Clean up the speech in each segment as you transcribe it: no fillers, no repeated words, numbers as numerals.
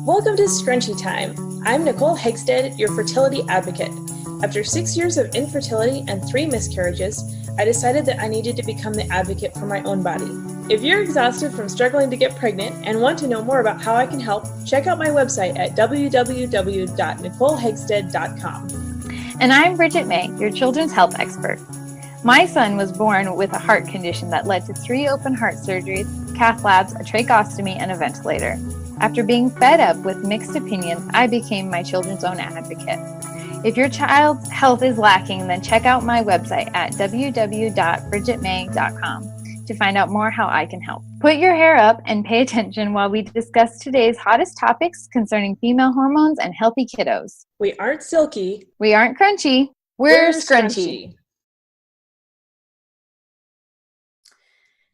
Welcome to Scrunchy Time. I'm Nicole Hegstead, your fertility advocate. After 6 years of infertility and 3 miscarriages, I decided that I needed to become the advocate for my own body. If you're exhausted from struggling to get pregnant and want to know more about how I can help, check out my website at www.nicolehegstead.com. And I'm Bridget May, your children's health expert. My son was born with a heart condition that led to 3 open heart surgeries, cath labs, a tracheostomy, and a ventilator. After being fed up with mixed opinions, I became my children's own advocate. If your child's health is lacking, then check out my website at www.bridgetmay.com to find out more how I can help. Put your hair up and pay attention while we discuss today's hottest topics concerning female hormones and healthy kiddos. We aren't silky. We aren't crunchy. We're scrunchy.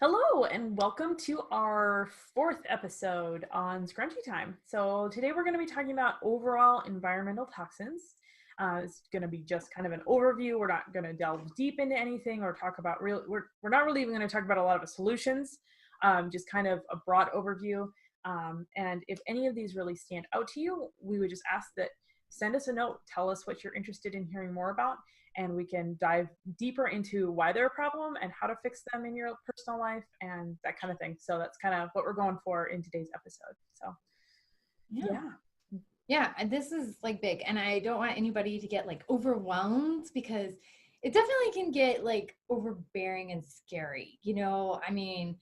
Hello, and welcome to our 4th episode on Scrunchy Time. So today we're going to be talking about overall environmental toxins. It's going to be just kind of an overview. We're not going to delve deep into anything or talk about we're not really even going to talk about a lot of the solutions, just kind of a broad overview. And if any of these really stand out to you, we would just ask that send us a note, tell us what you're interested in hearing more about, and we can dive deeper into why they're a problem and how to fix them in your personal life and that kind of thing. So that's kind of what we're going for in today's episode. So yeah, and this is like big, and I don't want anybody to get like overwhelmed because it definitely can get like overbearing and scary. You know, I mean,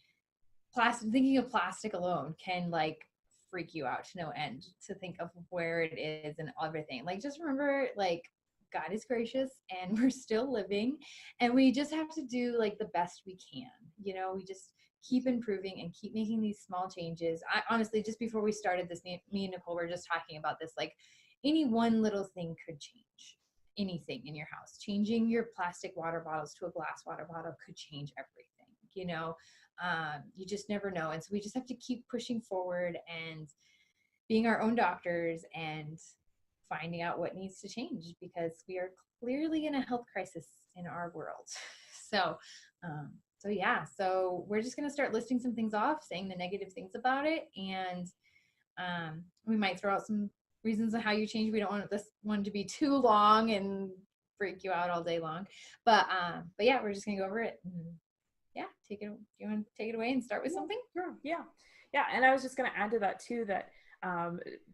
thinking of plastic alone can like freak you out to no end, to think of where it is and everything. Like, just remember, like, God is gracious and we're still living, and we just have to do like the best we can. You know, we just keep improving and keep making these small changes. I honestly, just before we started this, me and Nicole were just talking about this, like any one little thing could change anything in your house. Changing your plastic water bottles to a glass water bottle could change everything, you know. You just never know. And so we just have to keep pushing forward and being our own doctors and finding out what needs to change, because we are clearly in a health crisis in our world. So we're just going to start listing some things off, saying the negative things about it. And we might throw out some reasons of how you change. We don't want this one to be too long and freak you out all day long. But yeah, we're just going to go over it. And take it. You want to take it away and start with something? Sure. Yeah. And I was just going to add to that too, that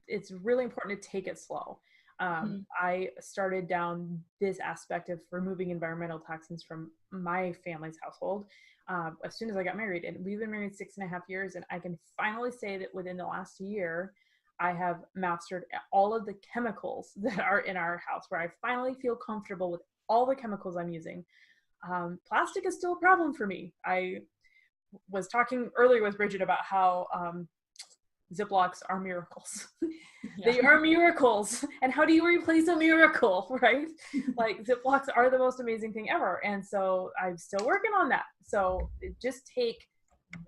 it's really important to take it slow. I started down this aspect of removing environmental toxins from my family's household as soon as I got married, and we've been married 6.5 years, and I can finally say that within the last year I have mastered all of the chemicals that are in our house, where I finally feel comfortable with all the chemicals I'm using. Plastic is still a problem for me. I was talking earlier with Bridget about how Ziplocs are miracles. They are miracles. And how do you replace a miracle, right? Like, Ziplocs are the most amazing thing ever. And so I'm still working on that. So just take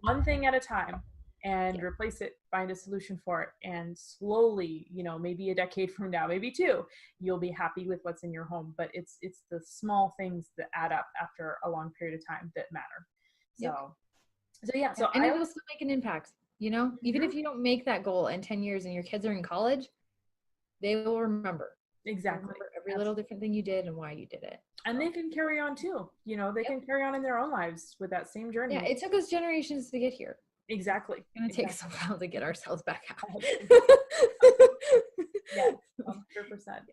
one thing at a time and replace it, find a solution for it. And slowly, you know, maybe a decade from now, maybe 2, you'll be happy with what's in your home. But it's the small things that add up after a long period of time that matter. So and it will still make an impact. You know, even if you don't make that goal in 10 years and your kids are in college, they will remember. Exactly. Remember every little different thing you did and why you did it. And they can carry on too. You know, they can carry on in their own lives with that same journey. Yeah, it took us generations to get here. Exactly. It's going to take us a while to get ourselves back out. Yeah, 100%.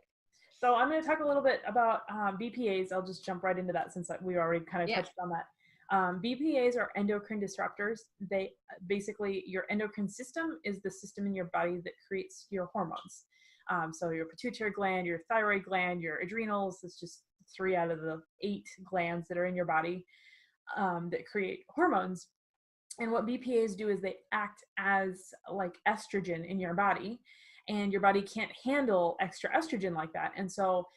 So I'm going to talk a little bit about BPAs. I'll just jump right into that since we already kind of touched on that. BPAs are endocrine disruptors. They basically, your endocrine system is the system in your body that creates your hormones. So your pituitary gland, your thyroid gland, your adrenals, it's just 3 out of the 8 glands that are in your body that create hormones. And what BPAs do is they act as like estrogen in your body, and your body can't handle extra estrogen like that. And so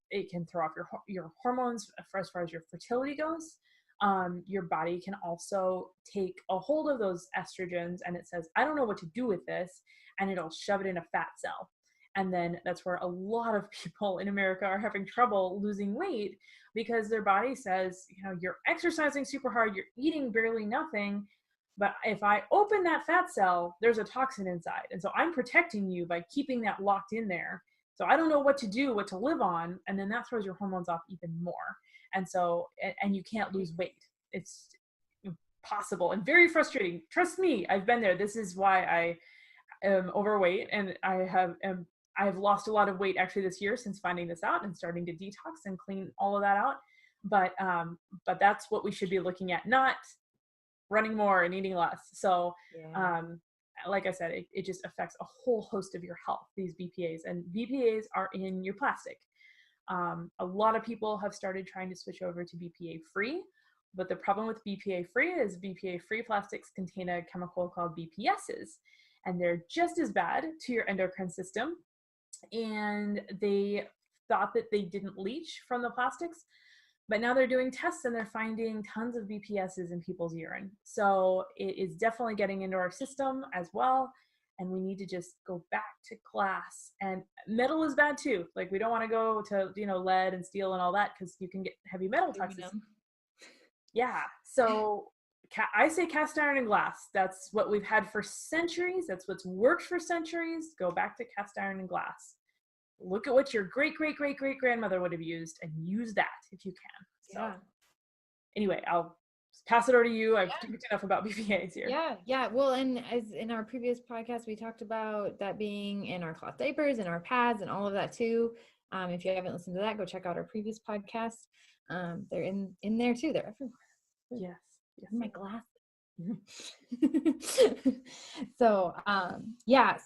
it can throw off your hormones as far as your fertility goes. Your body can also take a hold of those estrogens, and it says, I don't know what to do with this, and it'll shove it in a fat cell. And then that's where a lot of people in America are having trouble losing weight, because their body says, you know, you're exercising super hard, you're eating barely nothing, But if I open that fat cell, there's a toxin inside. And so I'm protecting you by keeping that locked in there. So I don't know what to do, what to live on. And then that throws your hormones off even more. And so, and you can't lose weight. It's impossible and very frustrating. Trust me, I've been there. This is why I am overweight, and I have lost a lot of weight actually this year since finding this out and starting to detox and clean all of that out. But that's what we should be looking at, not running more and eating less. So like I said, it just affects a whole host of your health, these BPAs, and BPAs are in your plastic. A lot of people have started trying to switch over to BPA free, but the problem with BPA free is BPA free plastics contain a chemical called BPSs, and they're just as bad to your endocrine system. And they thought that they didn't leach from the plastics, but now they're doing tests and they're finding tons of BPSs in people's urine. So it is definitely getting into our system as well. And we need to just go back to class. And metal is bad too. Like, we don't want to go to, lead and steel and all that, because you can get heavy metal toxicity. Yeah. So I say cast iron and glass. That's what we've had for centuries. That's what's worked for centuries. Go back to cast iron and glass. Look at what your great grandmother would have used and use that if you can. So anyway, I'll pass it over to you. I've talked enough about BPAs here. Yeah. Well, and as in our previous podcast, we talked about that being in our cloth diapers and our pads and all of that too. If you haven't listened to that, go check out our previous podcast. They're in there too. They're everywhere. Yes. My glasses. So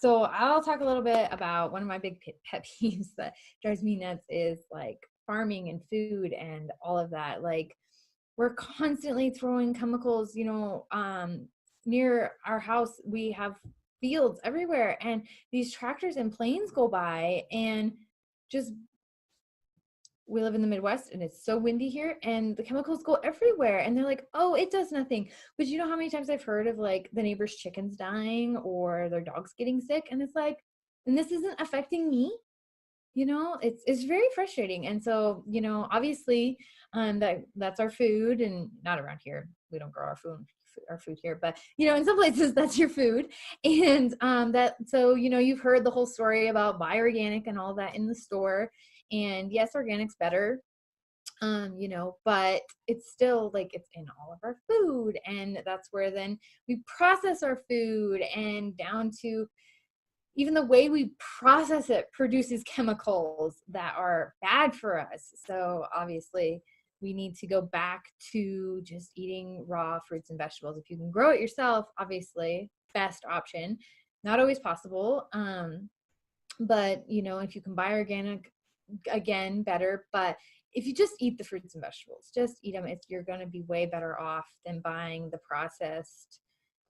so I'll talk a little bit about one of my big pet peeves that drives me nuts is like farming and food and all of that. Like, we're constantly throwing chemicals, near our house. We have fields everywhere, and these tractors and planes go by, and just, we live in the Midwest and it's so windy here, and the chemicals go everywhere, and they're like, oh, it does nothing. But you know how many times I've heard of like the neighbor's chickens dying or their dogs getting sick, and it's like, and this isn't affecting me. It's very frustrating. And so, obviously, that's our food, and not around here. We don't grow our food here, but in some places that's your food. And so you've heard the whole story about buy organic and all that in the store. And yes, organic's better, but it's still like, it's in all of our food, and that's where then we process our food, and down to even the way we process it produces chemicals that are bad for us. So obviously we need to go back to just eating raw fruits and vegetables. If you can grow it yourself, obviously best option. Not always possible. But if you can buy organic, again, better. But if you just eat the fruits and vegetables, just eat them, you're going to be way better off than buying the processed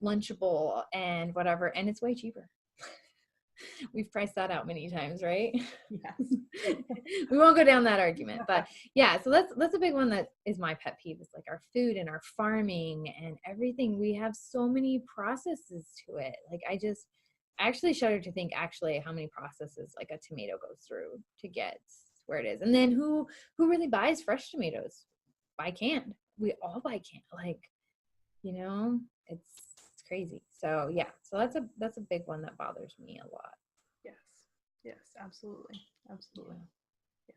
Lunchable and whatever. And it's way cheaper. We've priced that out many times, right? Yes. We won't go down that argument, but yeah, so that's a big one that is my pet peeve, is like our food and our farming and everything. We have so many processes to it. Like, I actually shudder to think actually how many processes like a tomato goes through to get where it is. And then who really buys fresh tomatoes? Buy canned. We all buy canned. Like, it's crazy. So yeah, so that's a big one that bothers me a lot. Yes, absolutely. Yeah.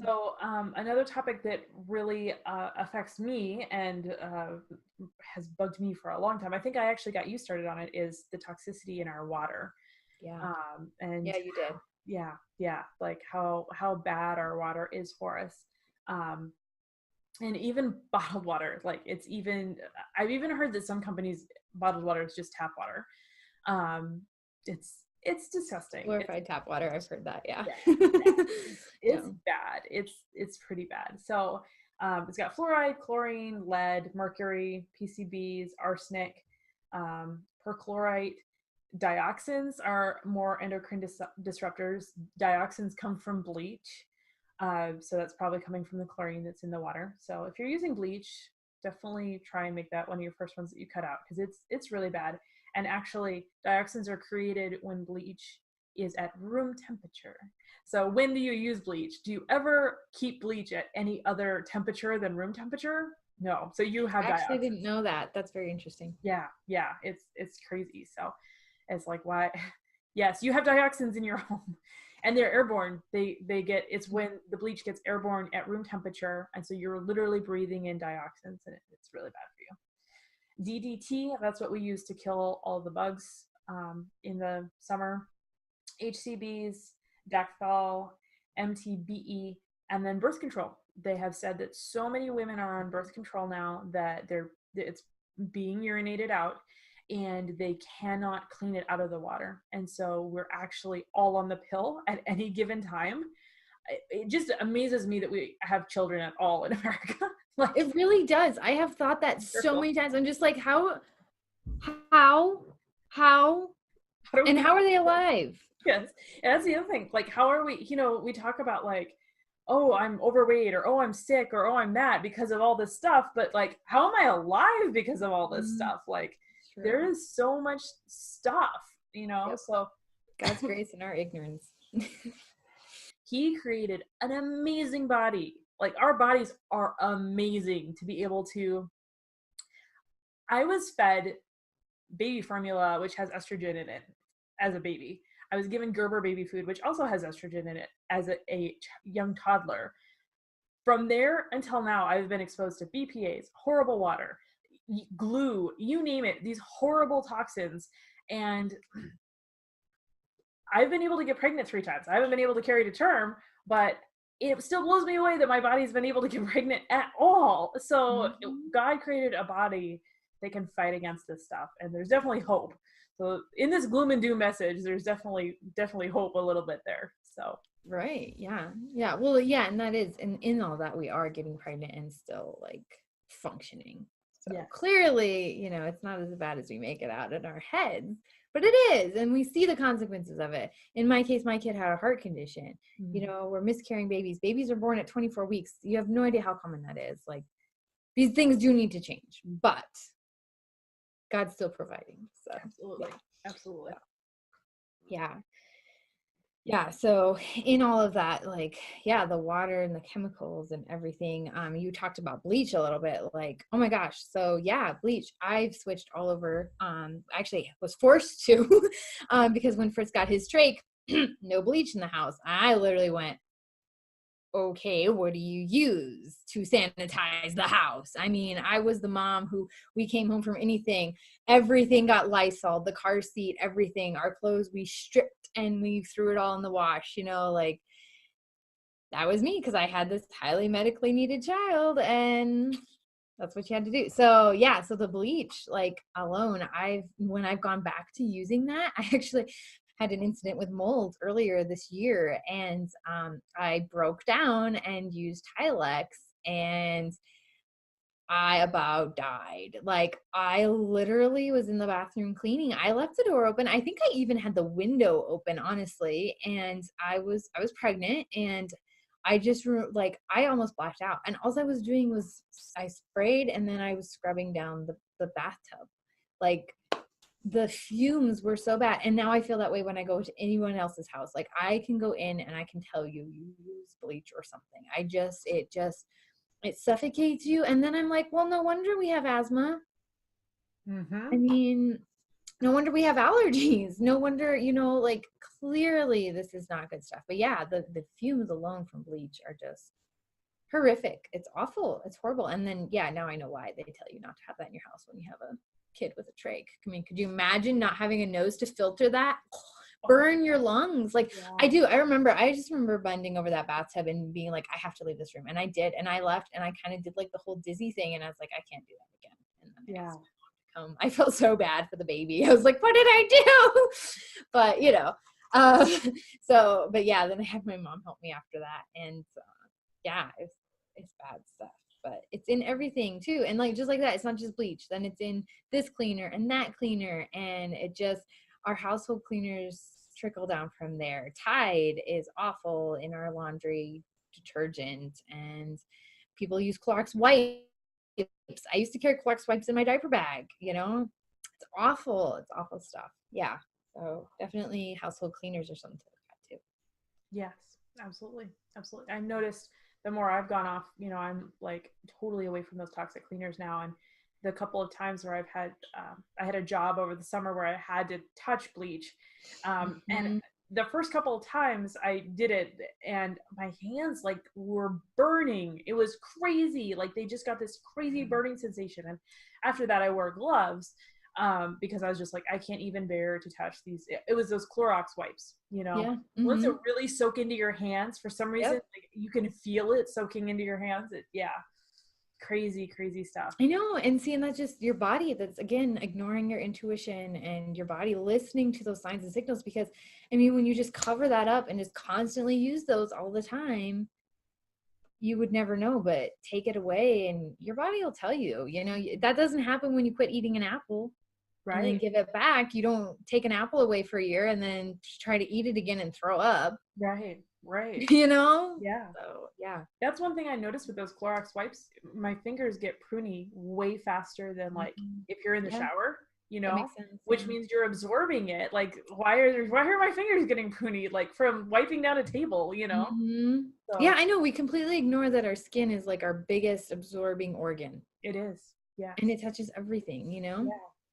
So another topic that really affects me and has bugged me for a long time, I think I actually got you started on it, is the toxicity in our water. Yeah. And yeah, you did. Yeah, like how bad our water is for us. And even bottled water, like I've even heard that some companies, bottled water is just tap water. It's disgusting. Glorified tap water. I've heard that. Yeah. It's bad. It's pretty bad. So it's got fluoride, chlorine, lead, mercury, PCBs, arsenic, perchlorate. Dioxins are more endocrine disruptors. Dioxins come from bleach. So that's probably coming from the chlorine that's in the water. So if you're using bleach, definitely try and make that one of your first ones that you cut out, because it's really bad. And actually, dioxins are created when bleach is at room temperature. So when do you use bleach? Do you ever keep bleach at any other temperature than room temperature? No. So you have I actually dioxins. didn't know that. That's very interesting. Yeah. Yeah. It's crazy. So it's like, why? Yes, you have dioxins in your home and they're airborne. They get, it's when the bleach gets airborne at room temperature. And so you're literally breathing in dioxins and it's really bad for you. DDT, that's what we use to kill all the bugs in the summer. HCBs, Dacthal, MTBE, and then birth control. They have said that so many women are on birth control now that it's being urinated out and they cannot clean it out of the water. And so we're actually all on the pill at any given time. It just amazes me that we have children at all in America. Like, it really does. I have thought that so many times. I'm just like, how, and how are they alive? Yes. And that's the other thing. Like, how are we, we talk about like, oh, I'm overweight or, oh, I'm sick or, oh, I'm that because of all this stuff. But like, how am I alive because of all this stuff? Like, there is so much stuff, Yep. so. God's grace and our ignorance. He created an amazing body. Like, our bodies are amazing to be able to. I was fed baby formula, which has estrogen in it as a baby. I was given Gerber baby food, which also has estrogen in it as a young toddler. From there until now, I've been exposed to BPAs, horrible water, glue, you name it, these horrible toxins. And I've been able to get pregnant 3 times. I haven't been able to carry to term, but it still blows me away that my body's been able to get pregnant at all. So God created a body that can fight against this stuff. And there's definitely hope. So in this gloom and doom message, there's definitely hope a little bit there. So. Right. Yeah. Yeah. Well, yeah. And that is, and in all that, we are getting pregnant and still like functioning. So clearly, it's not as bad as we make it out in our heads, but it is. And we see the consequences of it. In my case, my kid had a heart condition. We're miscarrying babies. Babies are born at 24 weeks. You have no idea how common that is. Like, these things do need to change, but God's still providing. So absolutely. Absolutely. Yeah. Yeah. So in all of that, like, yeah, the water and the chemicals and everything, you talked about bleach a little bit, like, oh my gosh. So yeah, bleach, I've switched all over. Actually was forced to, because when Fritz got his trach, no bleach in the house. I literally went, okay, what do you use to sanitize the house? I mean, I was the mom who, we came home from everything got Lysol, the car seat, everything, our clothes, we stripped and we threw it all in the wash, like, that was me because I had this highly medically needed child and that's what you had to do. So yeah, so the bleach, like, alone, when I've gone back to using that, I actually had an incident with mold earlier this year, and I broke down and used Tylex, and I about died. Like, I literally was in the bathroom cleaning. I left the door open. I think I even had the window open, honestly, and I was pregnant, and I just I almost blacked out, and all I was doing was I sprayed and then I was scrubbing down the bathtub. Like, the fumes were so bad, and now I feel that way when I go to anyone else's house. Like, I can go in and I can tell you use bleach or something. It suffocates you, and then I'm like, well, no wonder we have asthma. I mean, no wonder we have allergies. No wonder, like, clearly this is not good stuff. But yeah, the fumes alone from bleach are just horrific. It's awful. It's horrible. And then, yeah, now I know why they tell you not to have that in your house when you have a kid with a trach. I mean, could you imagine not having a nose to filter that? Burn your lungs. Like, yeah. I just remember bending over that bathtub and being like, I have to leave this room. And I did. And I left, and I kind of did like the whole dizzy thing. And I was like, I can't do that again. And then I felt so bad for the baby. I was like, what did I do? But, but yeah, then I had my mom help me after that. And yeah, it's bad stuff. But it's in everything too. And like, just like that, it's not just bleach. Then it's in this cleaner and that cleaner. And our household cleaners trickle down from there. Tide is awful in our laundry detergent. And people use Clorox wipes. I used to carry Clorox wipes in my diaper bag, It's awful. It's awful stuff. Yeah. So definitely household cleaners are something to look at too. Yes, absolutely. Absolutely. I've noticed the more I've gone off, you know, I'm like totally away from those toxic cleaners now. And the couple of times where I've had, I had a job over the summer where I had to touch bleach. And Mhm. the first couple of times I did it and my hands like were burning. It was crazy. Like they just got this crazy burning sensation. And after that I wore gloves because I was just like, I can't even bear to touch these. It was those Clorox wipes, you know, Yeah. once it Mhm. really soak into your hands for some reason, Yep. like you can feel it soaking into your hands. Yeah, crazy, crazy stuff. I know. And seeing that's just your body that's again ignoring your intuition and your body listening to those signs and signals. Because I mean, when you just cover that up and just constantly use those all the time, you would never know. But take it away and your body will tell you, that doesn't happen when you quit eating an apple and then Right, give it back. You don't take an apple away for a year and then try to eat it again and throw up, right, right. you know? Yeah. So, yeah. That's one thing I noticed with those Clorox wipes. My fingers get pruny way faster than like Mhm. if you're in the Yeah, shower, you that know, makes sense. which Yeah. means you're absorbing it. Like why are my fingers getting pruny? Like from wiping down a table, you know? Hmm. Yeah, So I know. We completely ignore that our skin is like our biggest absorbing organ it is. Yes. and it touches everything, Yeah.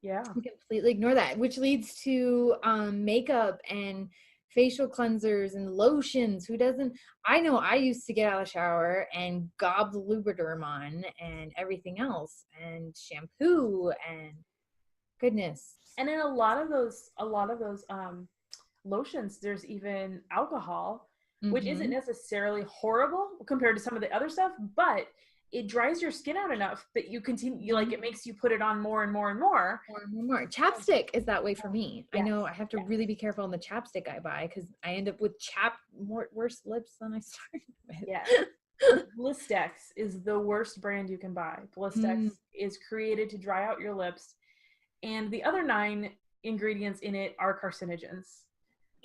Yeah. We completely ignore that, which leads to makeup and facial cleansers and lotions. Who doesn't? I know I used to get out of the shower and gob the Lubriderm on and everything else and shampoo and goodness. And in a lot of those lotions, there's even alcohol, which isn't Mm-hmm. necessarily horrible compared to some of the other stuff, but it dries your skin out enough that you continue, like it makes you put it on more and more and more. More and more, and more. Chapstick is that way for me. I Yes. know I have to Yes. really be careful on the chapstick I buy because I end up with worse lips than I started Yes. with. Blistex is the worst brand you can buy. Blistex Mm, is created to dry out your lips, and the other 9 ingredients in it are carcinogens.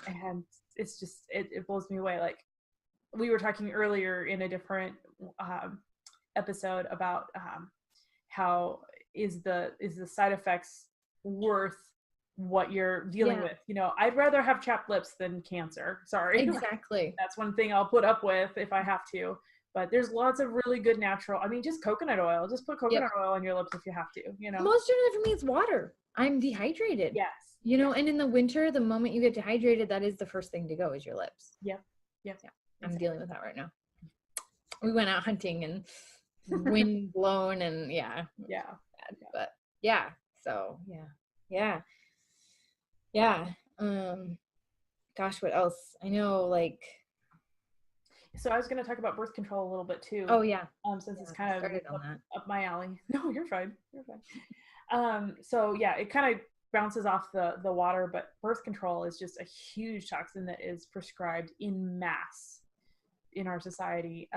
And it's just, it blows me away. Like we were talking earlier in a different um, episode about how is the side effects worth what you're dealing yeah, with. You know, I'd rather have chapped lips than cancer. Sorry. exactly. That's one thing I'll put up with if I have to. But there's lots of really good natural, I mean, just coconut oil. Just put Yep. coconut oil on your lips if you have to, you know? Most generally for me, it's water. I'm dehydrated. Yes. And in the winter, the moment you get dehydrated, that is the first thing to go is your lips. Yep. Yep. Yeah, I'm Exactly. dealing with that right now. We went out hunting and wind blown and Yeah. but yeah, so yeah. Gosh, what else? I know, like, So I was going to talk about birth control a little bit too, oh yeah, since it's I kind of started on that. up my alley. No, you're fine. You're fine. So yeah, it kind of bounces off the water, but birth control is just a huge toxin that is prescribed in mass in our society.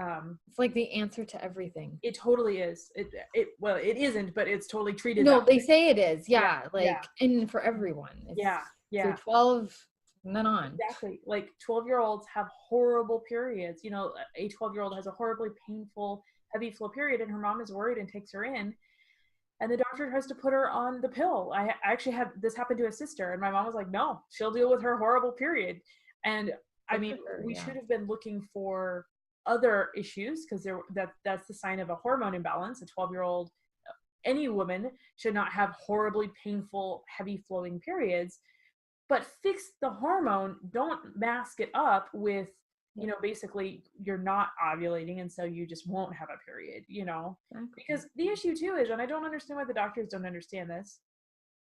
It's like the answer to everything. It totally is. It well, it isn't, but it's totally treated No, that they way. say it is. Yeah, Yeah, yeah, like, and for everyone, it's yeah, if you're yeah. 12 and then on. Exactly. Like 12-year-olds have horrible periods. You know, a 12-year-old has a horribly painful, heavy flow period, and her mom is worried and takes her in. And the doctor tries to put her on the pill. I actually had this happen to a sister, and my mom was like, no, she'll deal with her horrible period. And I Good mean, for her, we yeah. should have been looking for other issues because that's the sign of a hormone imbalance. A 12-year-old, any woman should not have horribly painful, heavy flowing periods, but fix the hormone. Don't mask it up with, you Yeah, know, basically you're not ovulating and so you just won't have a period, you know. exactly. Because the issue too is, and I don't understand why the doctors don't understand this,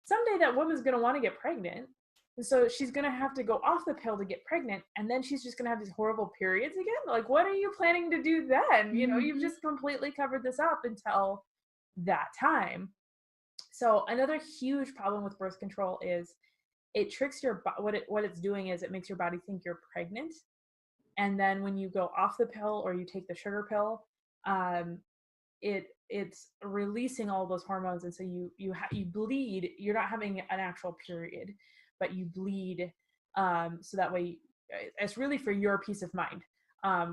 someday that woman's going to want to get pregnant, and so she's going to have to go off the pill to get pregnant, and then she's just going to have these horrible periods again. Like, what are you planning to do then? You know, you've Mhm. just completely covered this up until that time. So another huge problem with birth control is it tricks what it's doing is it makes your body think you're pregnant, and then when you go off the pill or you take the sugar pill, um, it's releasing all those hormones, and so you bleed. You're not having an actual period, but you bleed. So that way, it's really for your peace of mind.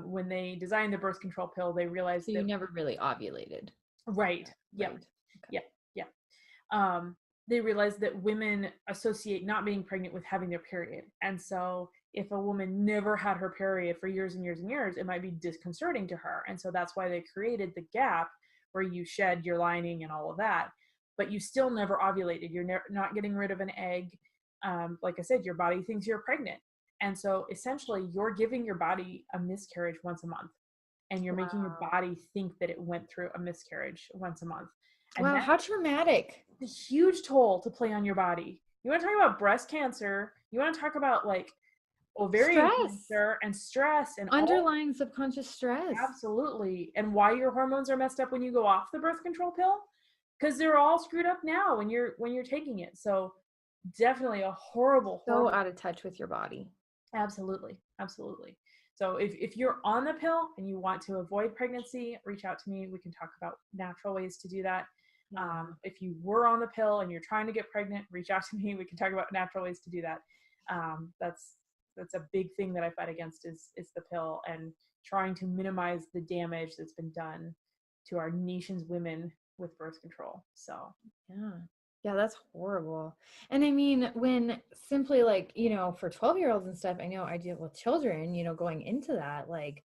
When they designed the birth control pill, they realized So you that never really ovulated. right, yep, Right. Okay. yep, yep. They realized that women associate not being pregnant with having their period, and so if a woman never had her period for years and years and years, it might be disconcerting to her. And so that's why they created the gap where you shed your lining and all of that, but you still never ovulated. You're not getting rid of an egg. Like I said, your body thinks you're pregnant. And so essentially you're giving your body a miscarriage once a month, and you're making your body think that it went through a miscarriage once a month. And wow, how traumatic. a huge toll to play on your body. You want to talk about breast cancer, you want to talk about like ovarian cancer and stress and underlying subconscious stress. Absolutely. And why your hormones are messed up when you go off the birth control pill, because they're all screwed up now when you're taking it. So definitely a horrible out of touch with your body. Absolutely. So if you're on the pill and you want to avoid pregnancy, reach out to me. We can talk about natural ways to do that. If you were on the pill and you're trying to get pregnant, reach out to me. We can talk about natural ways to do that. That's a big thing that I fight against is the pill, and trying to minimize the damage that's been done to our nation's women with birth control. So yeah, that's horrible. And I mean, when simply like, you know, for 12-year-olds and stuff, I know I deal with children, you know, going into that, like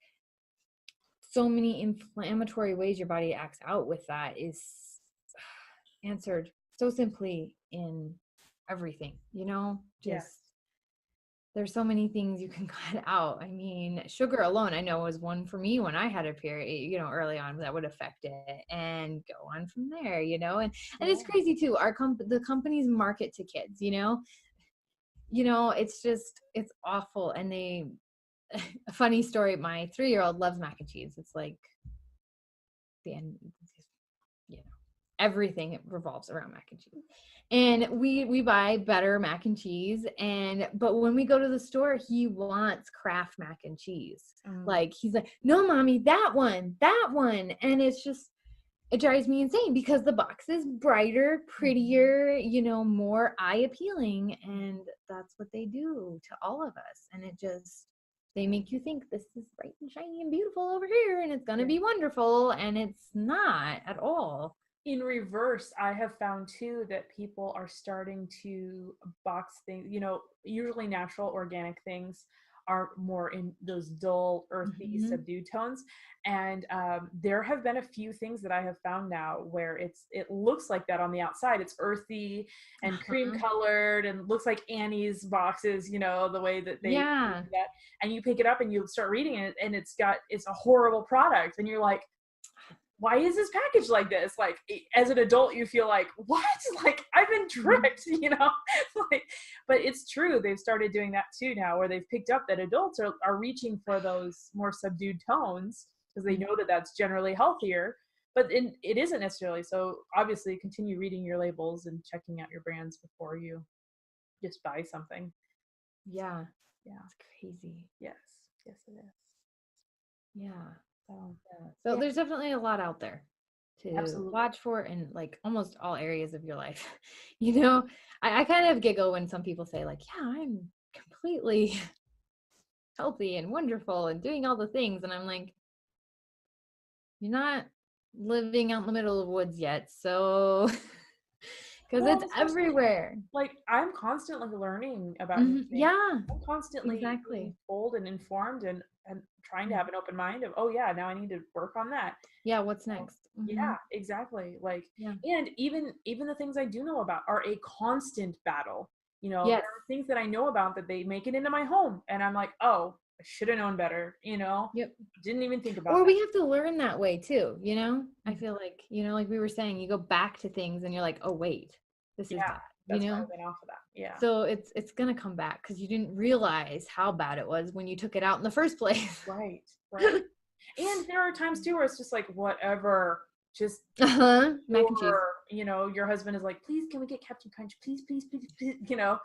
so many inflammatory ways your body acts out with that is answered so simply in everything, you know, just there's so many things you can cut out. I mean, sugar alone, I know was one for me when I had a period, you know, early on that would affect it, and go on from there, you know, and it's crazy too. The companies market to kids, you know, it's just, it's awful. And a funny story, my 3-year-old loves mac and cheese. It's like the end, you know, everything revolves around mac and cheese. And we buy better mac and cheese, but when we go to the store, he wants Kraft mac and cheese. Like he's like, no mommy, that one, and it's just, it drives me insane because the box is brighter, prettier, you know, more eye appealing, and that's what they do to all of us. And it just, they make you think this is bright and shiny and beautiful over here and it's gonna be wonderful, and it's not at all. In reverse, I have found too that people are starting to box things, you know, usually natural organic things are more in those dull, earthy, subdued tones. And there have been a few things that I have found now where it looks like that on the outside. It's earthy and cream colored and looks like Annie's boxes, you know, the way that they do that. And you pick it up and you start reading it, and it's a horrible product. And you're like, why is this package like this? Like, as an adult, you feel like, what? Like, I've been tricked, you know? Like, but it's true. They've started doing that too now, where they've picked up that adults are reaching for those more subdued tones because they know that that's generally healthier, but it isn't necessarily. So obviously continue reading your labels and checking out your brands before you just buy something. Yeah. It's crazy. Yes, it is. Yeah. So there's definitely a lot out there to watch for in like almost all areas of your life. You know, I kind of giggle when some people say like, yeah, I'm completely healthy and wonderful and doing all the things. And I'm like, you're not living out in the middle of the woods yet. So, because it's everywhere. Like, I'm constantly learning about new things. Yeah, I'm constantly being told and informed and trying to have an open mind of, oh yeah, now I need to work on that. Yeah, what's next? Yeah, exactly. Like, and even the things I do know about are a constant battle. You know, there are things that I know about that they make it into my home, and I'm like, oh, I should have known better, you know? Didn't even think about it. Or that. we have to learn that way too, you know? I feel like, you know, like we were saying, you go back to things and you're like, oh wait, this is bad. That's you know, why I went off of that. Yeah. So it's gonna come back because you didn't realize how bad it was when you took it out in the first place. Right. And there are times too where it's just like, whatever, just mac and cheese. You know, your husband is like, please, can we get Captain Crunch? Please, you know,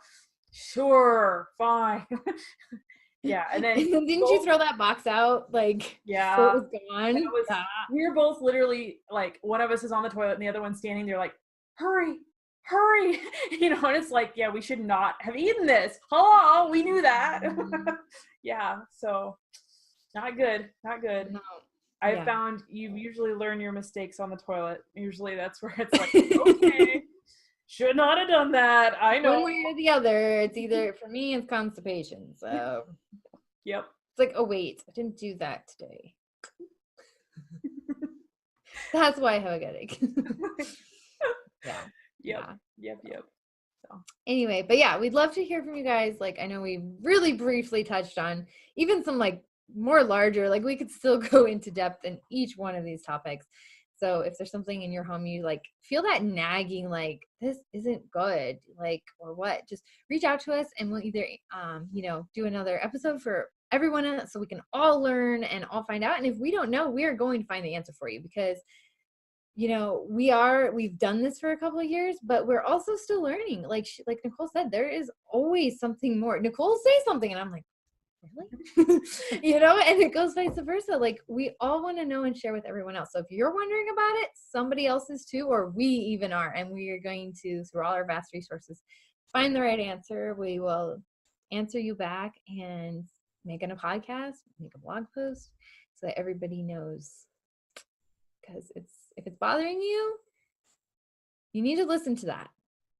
sure, fine. Yeah, and then didn't you throw that box out? Like, so it was gone. We were both literally like, one of us is on the toilet and the other one's standing there like, hurry, you know, and it's like, yeah, we should not have eaten this. Hello, we knew that. Yeah, so not good. No. I've found you usually learn your mistakes on the toilet. Usually that's where it's like, okay, should not have done that. I know. One way or the other. It's either, for me, it's constipation. So Yep. it's like, oh wait, I didn't do that today. That's why I have a headache. Yeah. Yep. So Anyway, but yeah, we'd love to hear from you guys. Like, I know we really briefly touched on even some like more larger, like we could still go into depth in each one of these topics. So if there's something in your home you like feel that nagging, like this isn't good, like, or what, just reach out to us and we'll either do another episode for everyone so we can all learn and all find out. And if we don't know, we are going to find the answer for you, because we've done this for a couple of years, but we're also still learning. Like Nicole said, there is always something more. Nicole say something and I'm like, really? And it goes vice versa. Like, we all want to know and share with everyone else. So if you're wondering about it, somebody else is too, or we even are, and we are going to, through all our vast resources, find the right answer. We will answer you back and make a podcast, make a blog post so that everybody knows. Because if it's bothering you, you need to listen to that.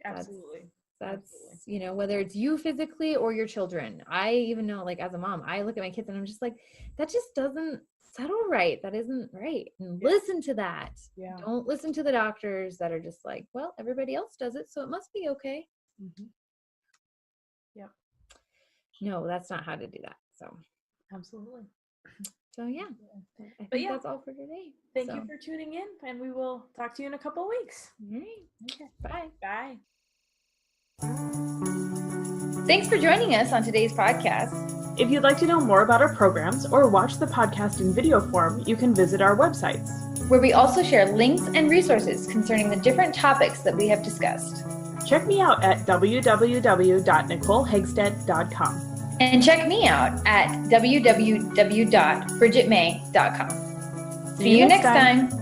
absolutely. That's whether it's you physically or your children. I even know, like, as a mom, I look at my kids and I'm just like, that just doesn't settle right. That isn't right. And listen to that. Yeah. Don't listen to the doctors that are just like, well, everybody else does it, so it must be okay. Mm-hmm. Yep. No, that's not how to do that. So absolutely. So yeah. I think that's all for today. Thank you for tuning in, and we will talk to you in a couple of weeks. All right. Okay. Bye. Bye. Thanks for joining us on today's podcast. If you'd like to know more about our programs or watch the podcast in video form, you can visit our websites, where we also share links and resources concerning the different topics that we have discussed. Check me out at www.nicolehegstead.com. And check me out at www.bridgetmay.com. See you next time.